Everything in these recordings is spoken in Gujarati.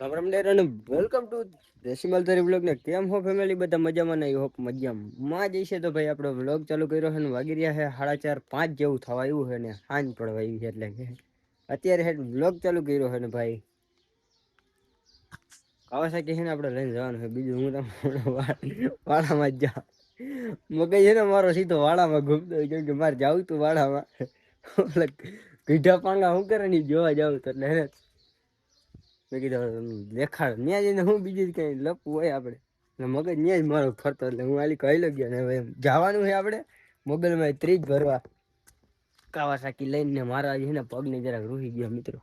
રામ રામ ડેર અને વેલકમ ટુ રેસીમલ તરી બ્લોગ ને કેમ હો ફેમિલી બધા મજામાં નહીં હોપ મજામાં જઈશે તો ભાઈ આપણો વ્લોગ ચાલુ કર્યો છે ને વાગી રહ્યા છે 4:30-5 જેવું થવા આવ્યું છે ને સાંજ પડવા આવી છે એટલે કે અત્યારે હે વ્લોગ ચાલુ કર્યો છે ને ભાઈ કાવાસાકી છે ને આપણે લઈને જવાનું છે બીજું હું તમને વાડામાં જ જા મગજ છે ને મારો સીધો વાડામાં ઘૂમતો હોય કેમ કે મારે જાવું તું વાડામાં ગીઢા પાંગા શું કરે ને જોવા જાવ તો એટલે મેં કીધું દેખાડ ત્યાં જઈને હું બીજું કઈ લપવું હોય આપણે મગજ ત્યાં જ મારો ફરતો એટલે હું આલી કહી લગ્યો ને હવે જવાનું છે આપણે મોબાઈલમાં 30 ભરવા કાવાસાકી લઈને મારા છે ને પગને જરાક રૂહી ગયો મિત્રો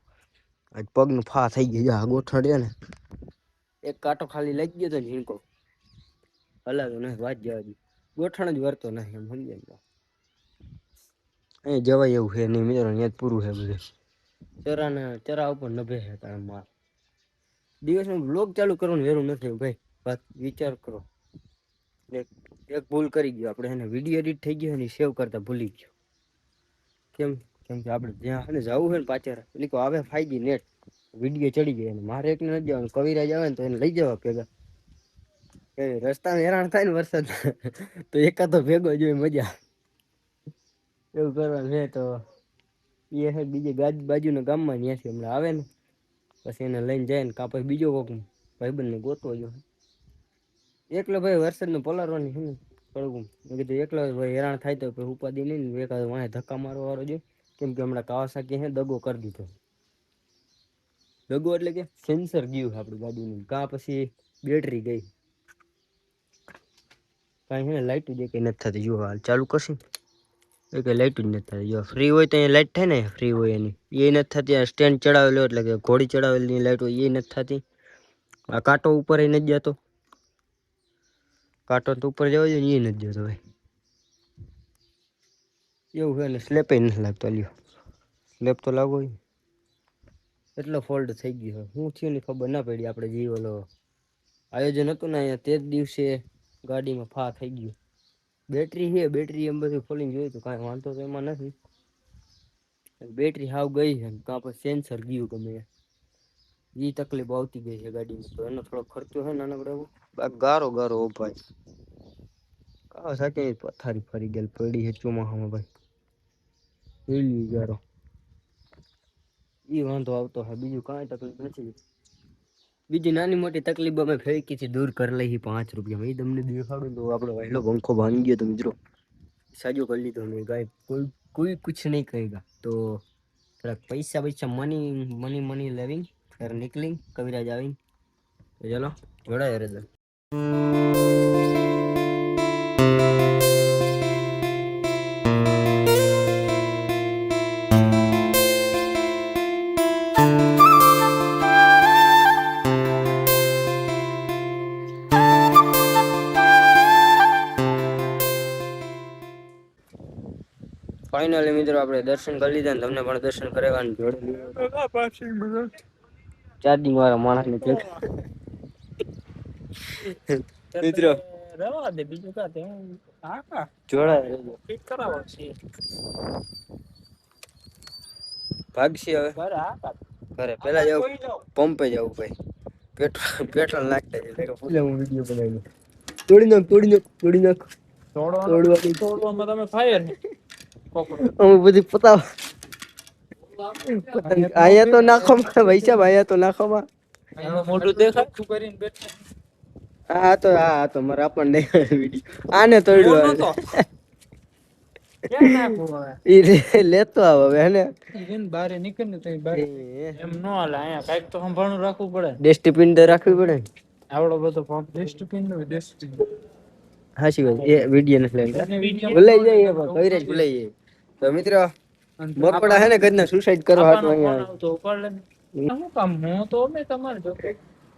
આજ પગનું ફા થઈ ગયું ગોઠડ્યો ને એક કાંટો ખાલી લઈ ગયો તો ઝીણકો હલાતો નથી વાત જવા દી ગોઠણ જ વરતો નથી એમ સમજાય તો અહીં જવાય એવું છે નહીં મિત્રો ત્યાં જ પૂરું છે બધું ચરા ઉપર નભે છે તારા માર દિવસમાં બ્લોગ ચાલુ કરવાનું વેરું નથી ભાઈ વાત વિચાર કરો એક ભૂલ કરી ગયો આપણે એને વિડીયો એડિટ થઈ ગયો ને સેવ કરતા ભૂલી ગયો કેમ કેમ કે આપણે જ્યાં ને જવું હોય ને પાછળ એટલે આવે 5G નેટ વિડીયો ચડી જાય ને મારે એકને નથી જવાનું કવિરાજ આવે ને તો એને લઈ જવા ભેગા રસ્તામાં હેરાન થાય ને વરસાદ તો એકાદો ભેગો જોઈએ મજા એવું કરવાનું છે તો એ છે બીજે બાજુના ગામમાં ત્યાંથી હમણાં આવે ને પછી એને લઈને જાય ને કાં પછી બીજો કોક ભાઈબંધને ગોતવો જો એકલો ભાઈ વરસાદનું પલારવાની છે ને થોડુંક મેં કીધું એકલો ભાઈ હેરાન થાય તો પછી ઉપાધિ નહીં ને એકાદ વાંહે ધક્કા મારવા વાળો જોઈએ કેમ કે હમણાં કાવાસાકી છે દગો કરી દીધો દગો એટલે કે સેન્સર ગયું આપણી ગાડીનું કાં પછી બેટરી ગઈ કાંઈ છે ને લાઇટ જ કંઈ નથી થતી જુઓ હાલ ચાલુ કરશે એ કંઈ લાઇટ જ નથી થતી જો ફ્રી હોય તો અહીંયા લાઇટ થાય ને ફ્રી હોય એની એ નથી થતી સ્ટેન્ડ ચડાવેલો એટલે કે ઘોડી ચડાવેલી લાઇટ હોય એ નથી થતી આ કાંટો ઉપર એ નથી જતો કાંટો તો ઉપર જવા જોઈએ એ નથી જતો ભાઈ એવું છે ને સ્લેપ નથી લાગતો લ્યો સ્લેપ તો લાગવો હોય એટલો ફોલ્ટ થઈ ગયો હું થયું ને ખબર ના પડી આપણે જે ઓલો આયોજન હતું ને અહીંયા તે જ દિવસે ગાડીમાં ફા થઈ ગયું બેટરી છે બેટરી એમ બધું ખોલીને જોયું તો કાંઈ વાંધો તો એમાં નથી બેટરી હાવ ગઈ છે કાં પછી સેન્સર ગયું ગમે એ તકલીફ આવતી ગઈ છે ગાડીમાં તો એનો થોડો ખર્ચો છે નાના ગારો ગારો ભાઈ કાવાસાકી પથારી ફરી ગયેલ પડી છે ચોમાસામાં ભાઈ એલી ગારો એ વાંધો આવતો હોય બીજું કાંઈ તકલીફ નથી બીજી નાની મોટી તકલીફ અમે ફેંકીથી દૂર કરી લઈ 5 રૂપિયામાં એ તમને દેખાડું તો આપણો વહેલો પંખો ભાંગી ગયો તો મિત્રો સાજો કરી લીધો મેં ગાય કોઈ कुछ नहीं कहेगा तो થોડાક પૈસા મની લેવિંગ फिर निकलिंग कविराज आविंग तो चलो જોડાય રજા ફાઇનલી મિત્રો આપણે દર્શન કરી લીધા ને તમને પણ દર્શન કરાવવાનું જોડે ચાર્જિંગ વાળા માણસ ને મિત્રો રવા દે બીજું કા તે હા જોડાય ફિટ કરાવો છે ભાગશી હવે ઘરે પેલા જાવ પંપે જાવ ભાઈ પેટ્રોલ નાખતા છે એટલે હું વિડિયો બનાવી તોડી નાખ તોડવામાં તમે ફાયર અમે બધી પતાવ આયા તો નાખો પૈસા આયા તો નાખો મોટું દેખાય શું કરીને બેઠા હા તો મારે આપણને આને તોડ્યું લેતો આવ હવે હે બારે નીકળ ને તો બારે એમ નો હાલે આયા કાઈક તો સંભાળનું રાખવું પડે ડસ્ટબિન તો રાખવી પડે આવડો બધો પંપ ડસ્ટબિન નો ડસ્ટબિન હાસી વાત એ વિડિયો નથી લેતા ભૂલાઈ જાય કઈ રેજ ભૂલાઈ જાય તો મિત્રો બપડા હે ને કદના સુસાઇડ કરવા હાટો અહીંયા તો ઉપાડ લે હું કામ હું તો મે તમારે જો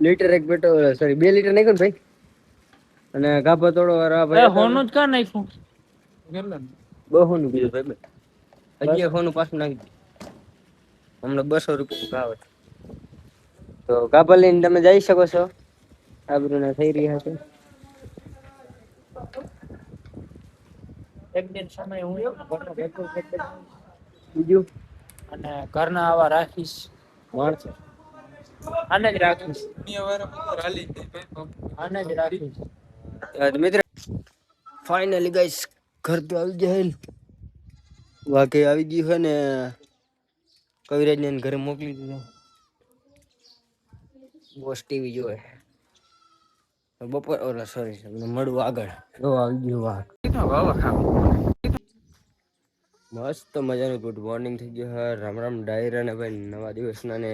લીટર એક બેટો સોરી 2 લીટર નાખ્યો ને ભાઈ અને ગાભા તોડો રા ભાઈ હોનું જ કા નાખ્યું ગેરલા બહુનું કીધું ભાઈ અગિયાર હોનું પાછું નાખી હમણાં 200 રૂપિયા ભાવ તો ગાભા લઈને તમે જઈ શકો છો આબરૂના થઈ રહ્યા છે એક દિન સમય હું બીજું અને ઘરના આવા રાખીશ માણસો આને જ રાખીશ આને જ રાખીશ મિત્ર ફાઇનલી ગાઈસ ઘર તો આવી ગયા હે વાકે આવી ગયું છે ને કવિરાજ ને ઘરે મોકલી દીધો બોસ ટીવી જોવે બપોર ઓલા સોરી મળવું આગળ તો આવી ગયું વાહ મસ્ત મજાનું ગુડ મોર્નિંગ થઈ ગયું હા રામ રામ ડાયરા ને ભાઈ નવા દિવસના ને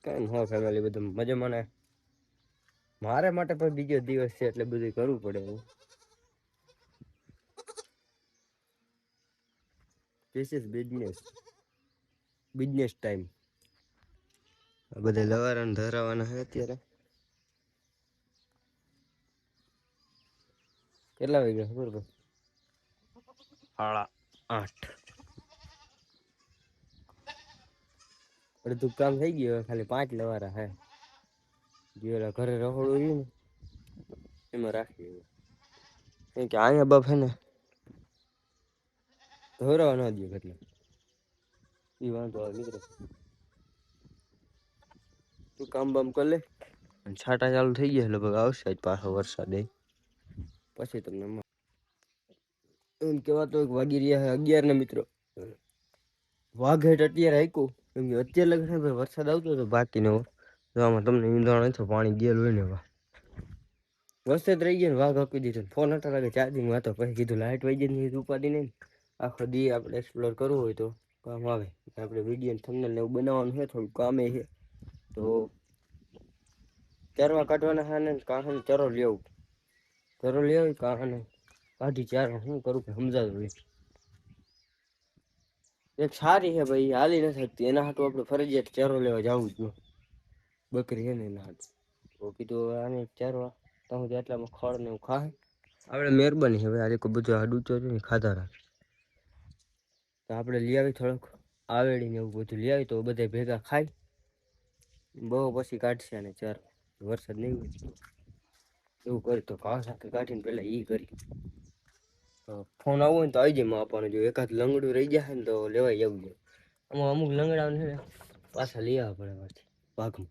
કેમ હો ફેમિલી બધું મજામાં ને મારે માટે પણ બીજો દિવસ છે એટલે બધું કરવું પડે ધીસ ઇઝ બિઝનેસ ટાઈમ બધા લવારાને ધરાવાના છે અત્યારે કેટલા વાગ્યા ખબર ભાઈ 8:30 અડધું કામ થઈ ગયું ખાલી 5 લવારા હે જે ઓલા ઘરે રહોડું રહ્યું ને એમાં રાખી કેમ કે અહીંયા બાપ હે ને ધોરાવા ન દે એટલે એ વાંધો આવે મિત્રો તું કામ બામ કર લે છાટા ચાલુ થઈ ગયા લગભગ આવશે આજ પાછો વરસાદ પછી તમને એમ કેવાતો એક વાગી રહ્યા 11 ને મિત્રો વાઘેટ અત્યારે હાઈકું કેમ કે અત્યારે લગે ભાઈ વરસાદ આવતો હતો બાકી નો તો આમાં તમને ઈંધણ નથી પાણી ગયેલું હોય ને વરસાદ રહી ગયો ને વાઘ આપી દીધો ફોન હતા લાગે ચાર્જિંગ હતો પછી કીધું લાઈટ વહી જાય ઉપાડી નહીં આખો દી આપણે એક્સપ્લોર કરવું હોય તો કામ આવે આપણે વિડીયો થંબનેલ ને એવું બનાવવાનું છે થોડું કામે છે તો ચારવા કાઢવાના હા ને કાહન ચારો લેવું કાહન કાઢી ચાર શું કરું કે સમજાતું નહીં એક સારી છે ભાઈ હાલી નથી શકતી એના હાટું આપણે ફરજિયાત ચારો લેવા જવું જ બકરી છે ને એના હાટું તો કીધું આને ચારવા તો એટલામાં ખડ ને એવું ખાય આપણે મહેરબાની હવે આજે કોઈ બધું આડુચો છે ને ખાધા રાખે તો આપણે લઈ આવી થોડોક આવેડીને એવું બધું લઈ આવી તો બધા ભેગા ખાય બહુ પછી કાઢશે અને ચાર વરસાદ નહીં હોય એવું કરી તો ઘા સાથે કાઢીને પેલા ઈ કરી ફોન આવો ને તો આવી જાય આપવાનો જો એકાદ લંગડું રહી જાય ને તો લેવાઈ જવું જોઈએ આમાં અમુક લંગડા ને પાછા લઈ આવવા પડે પાછી પાકમાં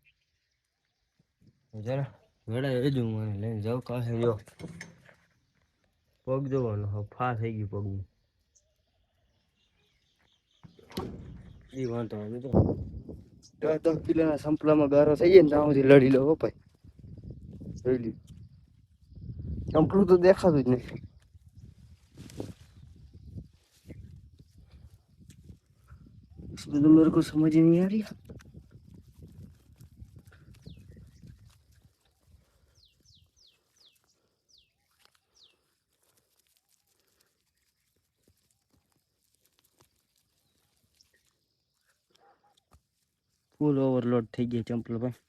જરા વેડા રેજો મને લઈને જાઉં કાશે જો પગ જોવાનો ફા થઈ ગયું પગનું એ વાંધો મિત્રો 10 કિલોના સંપલામાં ગારો થઈ જાય ને ત્યાં સુધી લડી લો ભાઈ જોઈ લી સંપલું તો દેખાતું જ નહીં तो मेरे को समझ ही नहीं आ रही फुल ओवरलोड થઈ ગઈ ચંપલ ભાઈ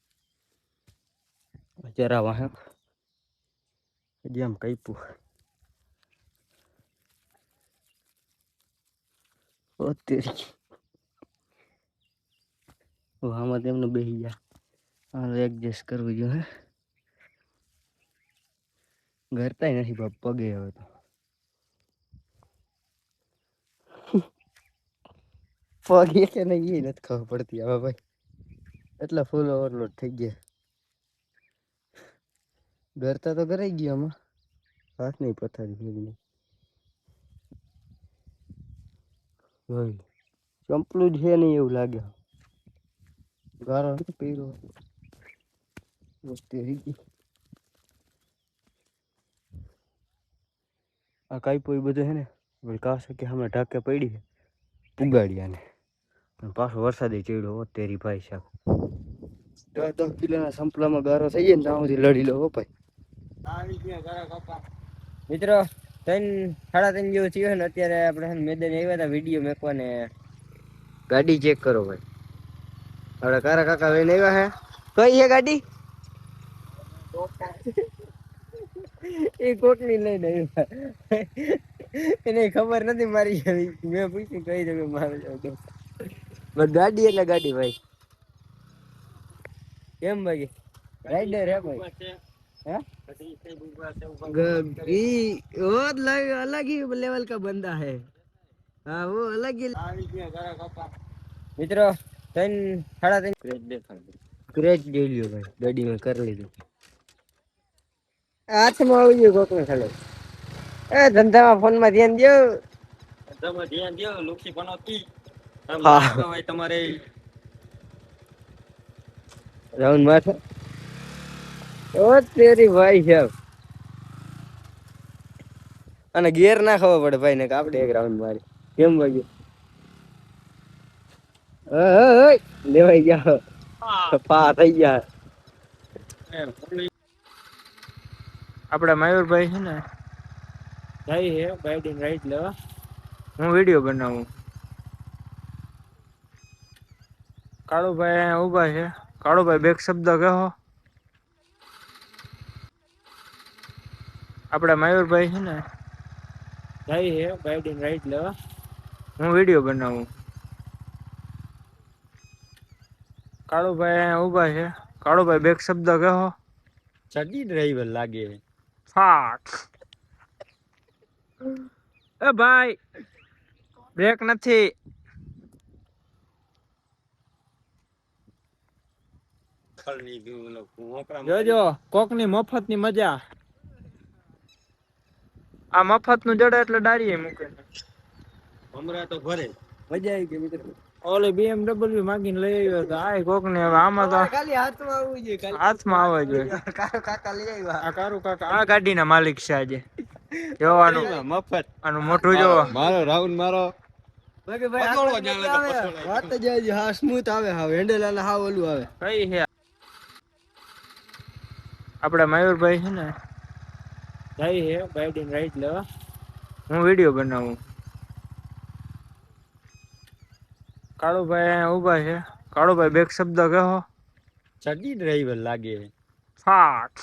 જરા વાહ જેમ કઈપું ઓ તેરી આમાં તેમને બેસી ગયા હાલ એડજસ્ટ કરવું જોઈએ ઘરતાય નથી બાપ પગે હવે તો પગે કે નહીં એ નથી ખબર પડતી હવે ભાઈ એટલા ફૂલ ઓવરલોડ થઈ ગયા ઘરતા તો ઘરાઈ ગયા આમાં હાથ નહીં પથારી ચંપલું જ છે નહીં એવું લાગે ગારો પીરો આ કાંઈ પોઈ બધું છે ને કાશ કે હમણાં ઢાકે પડી પુગાડ્યા ને પાછો વરસાદ ચડ્યો તેરી ભાઈ સાહેબ 10 કિલોના સંપલામાં ગારો થઈ જાય ને ત્યાં સુધી લડી લો ભાઈ મિત્રો 3:30 જેવું થયું ને અત્યારે આપણે મેદાન આવ્યા હતા વિડીયો મેકવા ને ગાડી ચેક કરો ભાઈ આપણે કારા કાકા લઈને આવ્યા હે કઈ છે ગાડી એ કોટની લઈને આવ્યા એને ખબર નથી મારી મેં પૂછ્યું કઈ જગ્યાએ મારે ગાડી એટલે ગાડી ભાઈ કેમ ભાઈ રાઈડર હે ભાઈ अलग ही लेवल का बंदा है हाँ वो अलग ही મિત્રો 3:30 સ્ક્રેચ જોઈ લ્યો ભાઈ, ગાડીમાં કરી લીધું. હાથમાં આવી ગયું કોકને ખાલી. એ ધંધામાં ફોનમાં ધ્યાન દો. ધંધામાં ધ્યાન દો, લુખી બનાવતી. હા ભાઈ તમારે રાઉન્ડ માથે. ઓ તેરી ભાઈ સાહેબ. અને ગિયર ના ખબર પડે ભાઈ ને, આપણે એક રાઉન્ડ મારી કેમ વાગ્યું. લેવાઈ ગયા, પા થઈ ગયા. આપડા મયુરભાઈ છે ને જાય છે ગાડી રાઈડ લેવા. હું વિડીયો બનાવું. કાળુભાઈ અહીંયા ઉભા છે. કાળુભાઈ બે શબ્દ કહો. આપડા મયુરભાઈ છે ને જાય છે ગાડી રાઈડ લેવા. હું વિડીયો બનાવું. કાળુભાઈ અહીંયા ઉભા છે. કાળુભાઈ બે શબ્દ કહો. ચડી ડ્રાઈવર લાગે. ફાક એ ભાઈ બ્રેક નથી. જોજો કોકની મફત ની મજા. આ મફત નું જડે એટલે દાડીએ મૂકે. હમણાં તો ભરે મજા આવી ગઈ મિત્રો. ઓલે BMW માગીને લઈ આવ્યો તો આ કોક ને. હવે આમાં તો ખાલી હાથમાં આવવું જોઈએ. હાથમાં આવે જોઈએ. કાકા લઈ આવ્યા. આ કારું કાકા આ ગાડીના માલિક છે આજે. જોવાનું મફત આનું મોટું જો. મારો રાઉન્ડ મારો. વાત જ હા સ્મૂથ આવે. હા હેન્ડલ અને હા ઓલું આવે. કઈ છે આપડા મયુરભાઈ છે ને જાય છે ગાડી રાઈડ લેવા. હું વિડીયો બનાવું. કાળુભાઈ અહીંયા ઉભા છે. કાળુભાઈ બે શબ્દ કહો. ચડી ડ્રાઈવર લાગે. ફાક